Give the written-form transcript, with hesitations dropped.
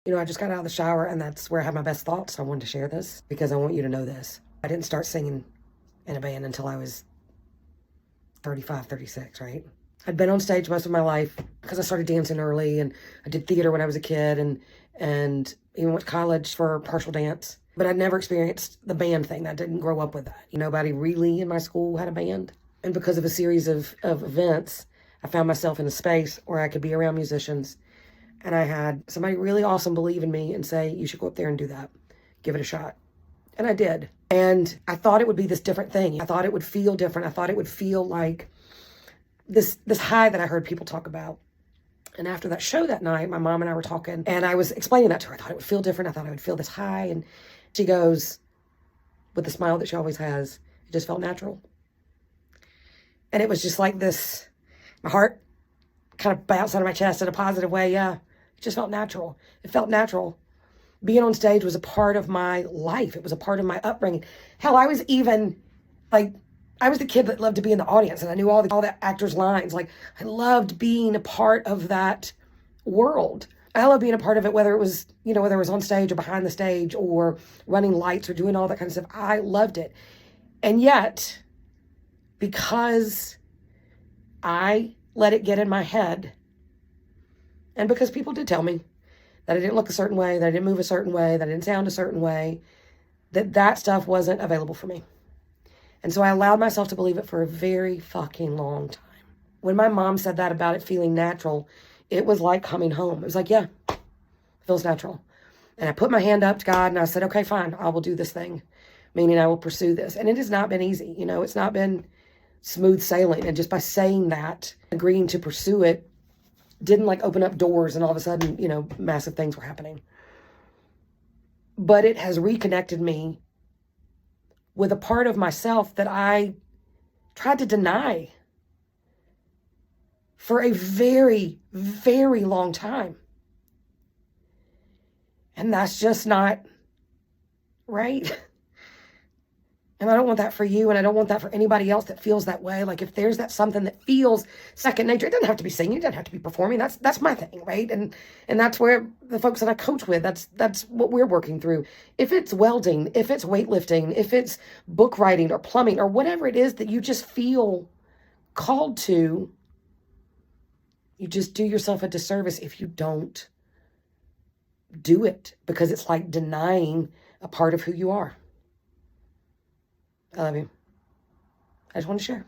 I just got out of the shower and that's where I had my best thoughts. I wanted to share this because I want you to know this. I didn't start singing in a band until I was 35, 36, right? I'd been on stage most of my life because I started dancing early, and I did theater when I was a kid, and even went to college for partial dance. But I'd never experienced the band thing. I didn't grow up with that. Nobody really in my school had a band. And because of a series of events, I found myself in a space where I could be around musicians. And I had somebody really awesome believe in me and say, you should go up there and do that. Give it a shot. And I did. And I thought it would be this different thing. I thought it would feel different. I thought it would feel like this high that I heard people talk about. And after that show that night, my mom and I were talking, and I was explaining that to her. I thought it would feel different. I thought I would feel this high. And she goes, with the smile that she always has, it just felt natural. And it was just like this, my heart kind of bounced out of my chest in a positive way. Yeah, it just felt natural. It felt natural. Being on stage was a part of my life. It was a part of my upbringing. Hell, I was even I was the kid that loved to be in the audience, and I knew all the actors' lines. I loved being a part of that world. I love being a part of it, whether it was on stage or behind the stage or running lights or doing all that kind of stuff. I loved it. And yet, because I let it get in my head, and because people did tell me that I didn't look a certain way, that I didn't move a certain way, that I didn't sound a certain way, that stuff wasn't available for me. And so I allowed myself to believe it for a very fucking long time. When my mom said that about it feeling natural, it was like coming home. It was like, yeah, it feels natural. And I put my hand up to God and I said, okay, fine, I will do this thing, meaning I will pursue this. And it has not been easy. It's not been smooth sailing. And just by saying that, agreeing to pursue it, didn't open up doors and all of a sudden, massive things were happening. But it has reconnected me with a part of myself that I tried to deny for a very, very long time. And that's just not right. And I don't want that for you, and I don't want that for anybody else that feels that way. If there's something that feels second nature, it doesn't have to be singing, it doesn't have to be performing. That's my thing, right? And that's where the folks that I coach with, that's what we're working through. If it's welding, if it's weightlifting, if it's book writing or plumbing or whatever it is that you just feel called to, you just do yourself a disservice if you don't do it, because it's like denying a part of who you are. I love you. I just want to share.